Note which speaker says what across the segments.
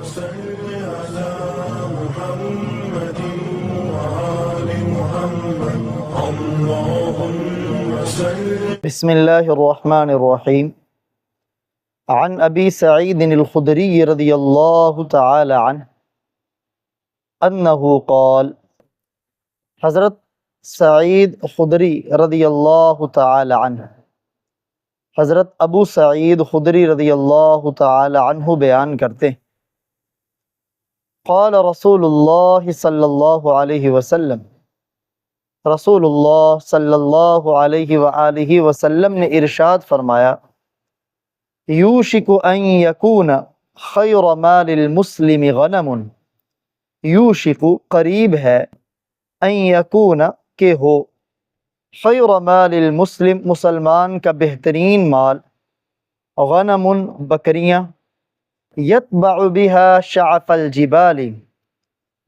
Speaker 1: صل على محمد وآل محمد اللهم صل.
Speaker 2: بسم اللہ الرحمن الرحیم. عن ابی سعید الخدری رضی اللہ تعالی عنہ انہ قال، حضرت سعید خدری رضی اللہ تعالی عنہ، حضرت ابو سعید خدری رضی اللہ تعالی عنہ بیان کرتے ہیں، قال رسول اللہ صلی اللہ علیہ وسلم، رسول اللہ صلی اللہ علیہ وآلہ وسلم نے ارشاد فرمایا، یوشک ان یکون خیر مال المسلم غنم، یوشک قریب ہے، ان یکون کہ ہو، خیر مال المسلم مسلمان کا بہترین مال، غنم بکریاں، یتبع بها شعف الجبال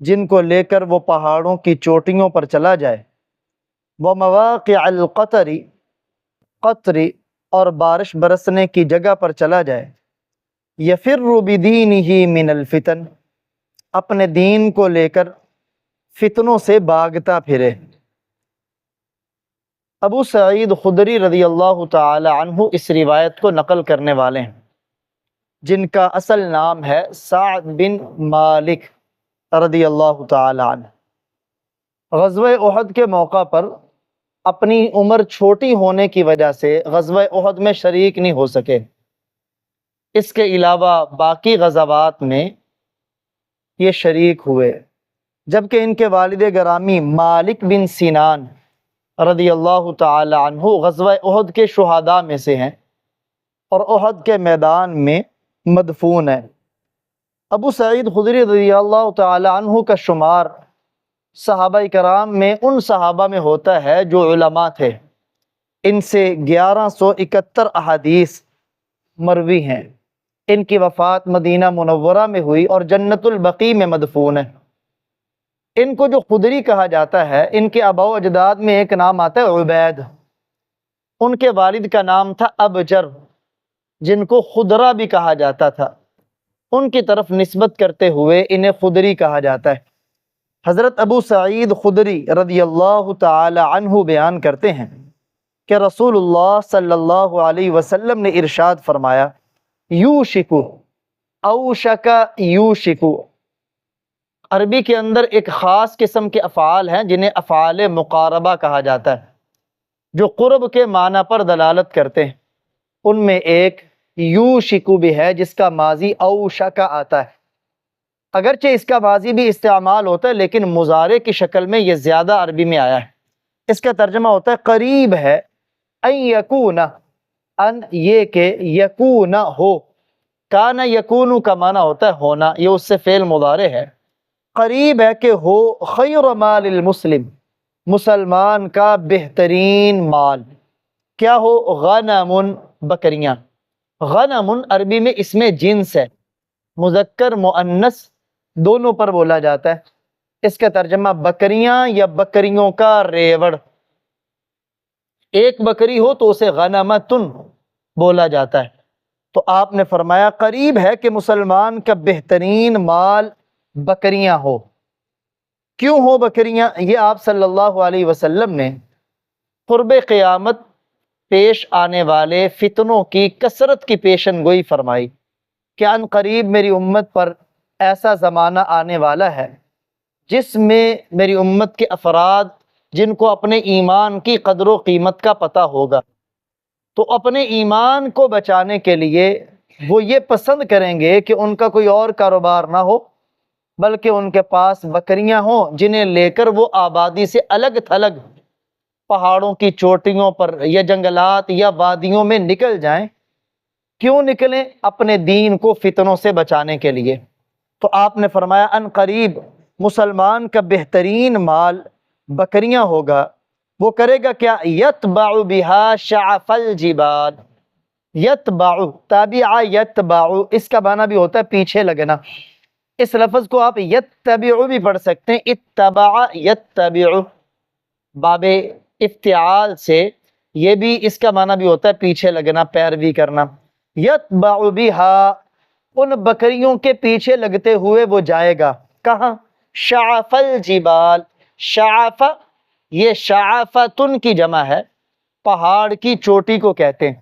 Speaker 2: جن کو لے کر وہ پہاڑوں کی چوٹیوں پر چلا جائے، ومواقع القطر قطر اور بارش برسنے کی جگہ پر چلا جائے، یفر بدینہ من الفتن اپنے دین کو لے کر فتنوں سے بھاگتا پھرے۔ ابو سعید خدری رضی اللہ تعالی عنہ اس روایت کو نقل کرنے والے ہیں، جن کا اصل نام ہے سعد بن مالک رضی اللہ تعالی عنہ۔ غزوہ احد کے موقع پر اپنی عمر چھوٹی ہونے کی وجہ سے غزوہ احد میں شریک نہیں ہو سکے۔ اس کے علاوہ باقی غزوات میں یہ شریک ہوئے، جبکہ ان کے والد گرامی مالک بن سینان رضی اللہ تعالی عنہ غزوہ احد کے شہداء میں سے ہیں اور احد کے میدان میں مدفون ہیں۔ ابو سعید خدری رضی اللہ تعالی عنہ کا شمار صحابہ کرام میں ان صحابہ میں ہوتا ہے جو علماء تھے۔ ان سے 1171 احادیث مروی ہیں۔ ان کی وفات مدینہ منورہ میں ہوئی اور جنت البقیع میں مدفون ہے۔ ان کو جو خدری کہا جاتا ہے، ان کے آباء و اجداد میں ایک نام آتا ہے عبید، ان کے والد کا نام تھا ابجر جن کو خدرہ بھی کہا جاتا تھا، ان کی طرف نسبت کرتے ہوئے انہیں خدری کہا جاتا ہے۔ حضرت ابو سعید خدری رضی اللہ تعالی عنہ بیان کرتے ہیں کہ رسول اللہ صلی اللہ علیہ وسلم نے ارشاد فرمایا، یوشکو اوشک یوشکو، عربی کے اندر ایک خاص قسم کے افعال ہیں جنہیں افعال مقاربہ کہا جاتا ہے، جو قرب کے معنی پر دلالت کرتے ہیں۔ ان میں ایک یوشکو بھی ہے جس کا ماضی اوشک آتا ہے، اگرچہ اس کا ماضی بھی استعمال ہوتا ہے لیکن مضارع کی شکل میں یہ زیادہ عربی میں آیا ہے۔ اس کا ترجمہ ہوتا ہے قریب ہے، ان یکون، ان یہ کہ یکون ہو، کان یکون کا معنی ہوتا ہے ہونا، یہ اس سے فعل مضارع ہے، قریب ہے کہ ہو خیر مال المسلم مسلمان کا بہترین مال، کیا ہو؟ غنم بکریاں۔ غنم عربی میں اس میں جنس ہے، مذکر مؤنث دونوں پر بولا جاتا ہے۔ اس کا ترجمہ بکریاں یا بکریوں کا ریوڑ، ایک بکری ہو تو اسے غنمتن بولا جاتا ہے۔ تو آپ نے فرمایا قریب ہے کہ مسلمان کا بہترین مال بکریاں ہو۔ کیوں ہو بکریاں؟ یہ آپ صلی اللہ علیہ وسلم نے قرب قیامت پیش آنے والے فتنوں کی کثرت کی پیشن گوئی فرمائی کہ ان قریب میری امت پر ایسا زمانہ آنے والا ہے جس میں میری امت کے افراد جن کو اپنے ایمان کی قدر و قیمت کا پتہ ہوگا، تو اپنے ایمان کو بچانے کے لیے وہ یہ پسند کریں گے کہ ان کا کوئی اور کاروبار نہ ہو بلکہ ان کے پاس بکریاں ہوں جنہیں لے کر وہ آبادی سے الگ تھلگ پہاڑوں کی چوٹیوں پر یا جنگلات یا وادیوں میں نکل جائیں۔ کیوں نکلیں؟ اپنے دین کو فتنوں سے بچانے کے لیے۔ تو آپ نے فرمایا ان قریب مسلمان کا بہترین مال بکریاں ہوگا۔ وہ کرے گا کیا؟ یتبع بها شعف الجبال، یتبع تابع یتبع، اس کا معنی بھی ہوتا ہے پیچھے لگنا۔ اس لفظ کو آپ یتبع بھی پڑھ سکتے ہیں، اتبع یتبع، باب افتعال سے یہ بھی اس کا معنی بھی ہوتا ہے پیچھے لگنا، پیروی کرنا۔ یتبع بها ان بکریوں کے پیچھے لگتے ہوئے وہ جائے گا. کہاں؟ شعف الجبال. شعف یہ شعفتن کی جمع ہے، پہاڑ کی چوٹی کو کہتے ہیں.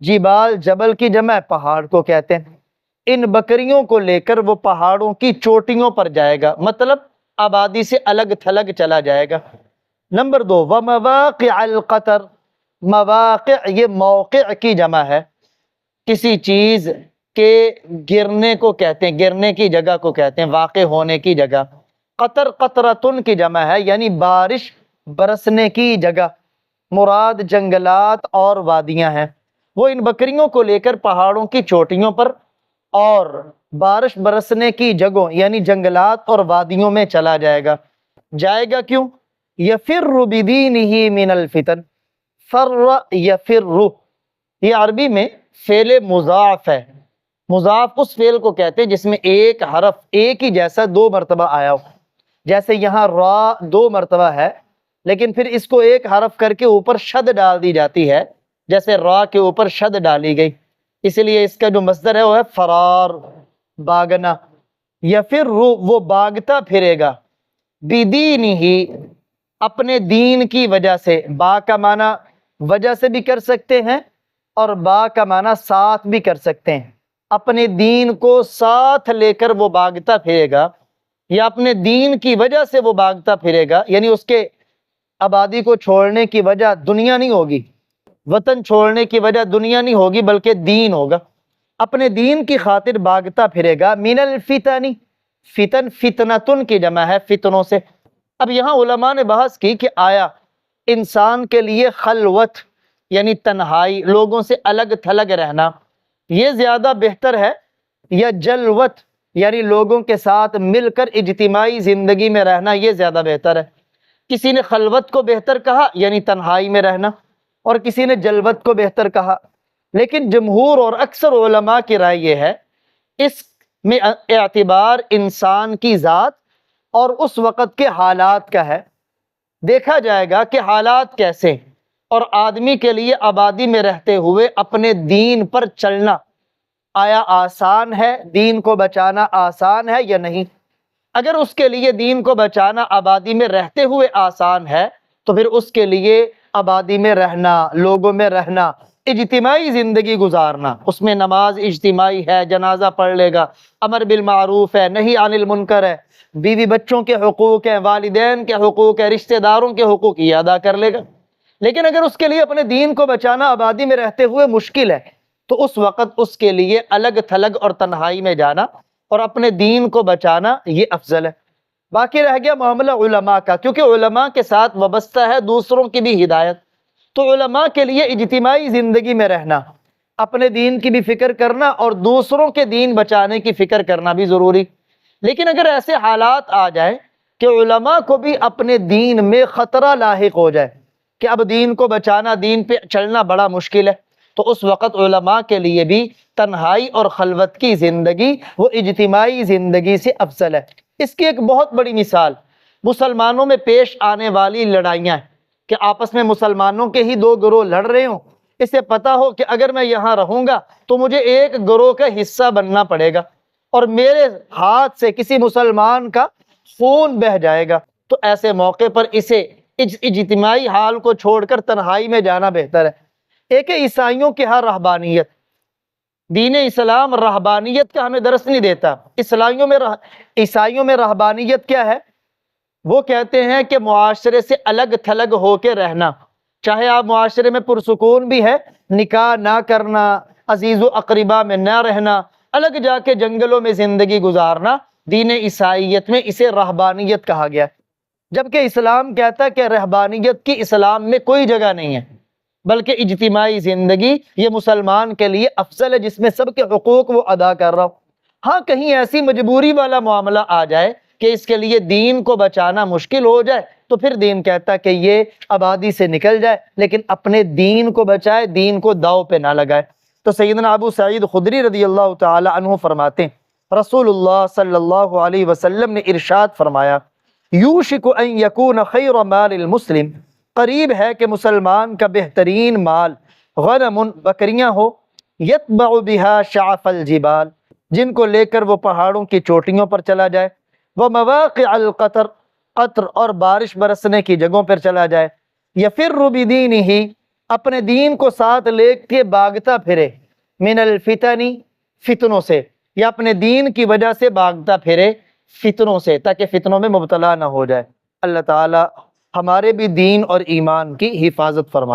Speaker 2: جبال جبل کی جمع ہے، پہاڑ کو کہتے ہیں. ان بکریوں کو لے کر وہ پہاڑوں کی چوٹیوں پر جائے گا، مطلب آبادی سے الگ تھلگ چلا جائے گا. نمبر 2، ومواقع القطر. مواقع یہ موقع کی جمع ہے، کسی چیز کے گرنے کو کہتے ہیں، گرنے کی جگہ کو کہتے ہیں، واقع ہونے کی جگہ. قطر قطرتن کی جمع ہے، یعنی بارش برسنے کی جگہ. مراد جنگلات اور وادیاں ہیں. وہ ان بکریوں کو لے کر پہاڑوں کی چوٹیوں پر اور بارش برسنے کی جگہوں یعنی جنگلات اور وادیوں میں چلا جائے گا. جائے گا کیوں؟ یفر بدینہ من الفتن. فر یفر، یہ عربی میں فعل مضاعف ہے. مضاعف اس فعل کو کہتے ہیں جس میں ایک حرف ایک ہی جیسا 2 مرتبہ آیا ہو. جیسے یہاں را 2 مرتبہ ہے، لیکن پھر اس کو ایک حرف کر کے اوپر شد ڈال دی جاتی ہے، جیسے را کے اوپر شد ڈالی گئی. اس لیے اس کا جو مصدر ہے وہ ہے فرار، باگنا. یفر، وہ باگتا پھرے گا. بدینہ، اپنے دین کی وجہ سے. با کا معنی وجہ سے بھی کر سکتے ہیں اور با کا معنی ساتھ بھی کر سکتے ہیں. اپنے دین کو ساتھ لے کر وہ باگتا پھرے گا، یا اپنے دین کی وجہ سے وہ باگتا پھرے گا، یعنی اس کے آبادی کو چھوڑنے کی وجہ دنیا نہیں ہوگی، وطن چھوڑنے کی وجہ دنیا نہیں ہوگی بلکہ دین ہوگا. اپنے دین کی خاطر باگتا پھرے گا. من الفتن، فتن فتنتن کی جمع ہے، فتنوں سے. اب یہاں علماء نے بحث کی کہ آیا انسان کے لیے خلوت یعنی تنہائی، لوگوں سے الگ تھلگ رہنا، یہ زیادہ بہتر ہے، یا جلوت یعنی لوگوں کے ساتھ مل کر اجتماعی زندگی میں رہنا، یہ زیادہ بہتر ہے؟ کسی نے خلوت کو بہتر کہا یعنی تنہائی میں رہنا، اور کسی نے جلوت کو بہتر کہا. لیکن جمہور اور اکثر علماء کی رائے یہ ہے، اس میں اعتبار انسان کی ذات اور اس وقت کے حالات کا ہے. دیکھا جائے گا کہ حالات کیسے ہیں، اور آدمی کے لیے آبادی میں رہتے ہوئے اپنے دین پر چلنا آیا آسان ہے، دین کو بچانا آسان ہے یا نہیں. اگر اس کے لیے دین کو بچانا آبادی میں رہتے ہوئے آسان ہے تو پھر اس کے لیے آبادی میں رہنا، لوگوں میں رہنا، اجتماعی زندگی گزارنا، اس میں نماز اجتماعی ہے، جنازہ پڑھ لے گا، امر بالمعروف ہے، نہی عن المنکر ہے، بیوی بچوں کے حقوق ہیں، والدین کے حقوق ہیں، رشتہ داروں کے حقوق یہ ادا کر لے گا. لیکن اگر اس کے لیے اپنے دین کو بچانا آبادی میں رہتے ہوئے مشکل ہے تو اس وقت اس کے لیے الگ تھلگ اور تنہائی میں جانا اور اپنے دین کو بچانا یہ افضل ہے. باقی رہ گیا معاملہ علماء کا، کیونکہ علماء کے ساتھ وابستہ ہے دوسروں کی بھی ہدایت. تو علماء کے لیے اجتماعی زندگی میں رہنا، اپنے دین کی بھی فکر کرنا اور دوسروں کے دین بچانے کی فکر کرنا بھی ضروری. لیکن اگر ایسے حالات آ جائیں کہ علماء کو بھی اپنے دین میں خطرہ لاحق ہو جائے کہ اب دین کو بچانا، دین پہ چلنا بڑا مشکل ہے، تو اس وقت علماء کے لیے بھی تنہائی اور خلوت کی زندگی وہ اجتماعی زندگی سے افضل ہے. اس کی ایک بہت بڑی مثال مسلمانوں میں پیش آنے والی لڑائیاں ہیں کہ آپس میں مسلمانوں کے ہی 2 گروہ لڑ رہے ہوں. اسے پتا ہو کہ اگر میں یہاں رہوں گا تو مجھے ایک گروہ کا حصہ بننا پڑے گا اور میرے ہاتھ سے کسی مسلمان کا خون بہہ جائے گا. تو ایسے موقع پر اسے اجتماعی حال کو چھوڑ کر تنہائی میں جانا بہتر ہے. ایک عیسائیوں کے ہاں رہبانیت، دین اسلام رہبانیت کا ہمیں درس نہیں دیتا. عیسائیوں میں رہبانیت کیا ہے؟ وہ کہتے ہیں کہ معاشرے سے الگ تھلگ ہو کے رہنا، چاہے آپ معاشرے میں پرسکون بھی ہے، نکاح نہ کرنا، عزیز و اقربا میں نہ رہنا، الگ جا کے جنگلوں میں زندگی گزارنا. دین عیسائیت میں اسے رہبانیت کہا گیا، جبکہ اسلام کہتا ہے کہ رہبانیت کی اسلام میں کوئی جگہ نہیں ہے، بلکہ اجتماعی زندگی یہ مسلمان کے لیے افضل ہے جس میں سب کے حقوق وہ ادا کر رہا ہو. ہاں کہیں ایسی مجبوری والا معاملہ آ جائے کہ اس کے لیے دین کو بچانا مشکل ہو جائے تو پھر دین کہتا ہے کہ یہ آبادی سے نکل جائے، لیکن اپنے دین کو بچائے، دین کو داؤ پہ نہ لگائے. تو سیدنا ابو سعید خدری رضی اللہ تعالی عنہ فرماتے ہیں رسول اللہ صلی اللہ علیہ وسلم نے ارشاد فرمایا، یوشک ان یکون خیر مال المسلم، قریب ہے کہ مسلمان کا بہترین مال غنم بکریاں ہو، یتبع بها شعف الجبال، جن کو لے کر وہ پہاڑوں کی چوٹیوں پر چلا جائے، وہ مواقع القطر، قطر اور بارش برسنے کی جگہوں پر چلا جائے، یفر بدینہ، اپنے دین کو ساتھ لے کے بھاگتا پھرے، من الفتن، فتنوں سے، یا اپنے دین کی وجہ سے بھاگتا پھرے فتنوں سے، تاکہ فتنوں میں مبتلا نہ ہو جائے۔ اللہ تعالی ہمارے بھی دین اور ایمان کی حفاظت فرمائے۔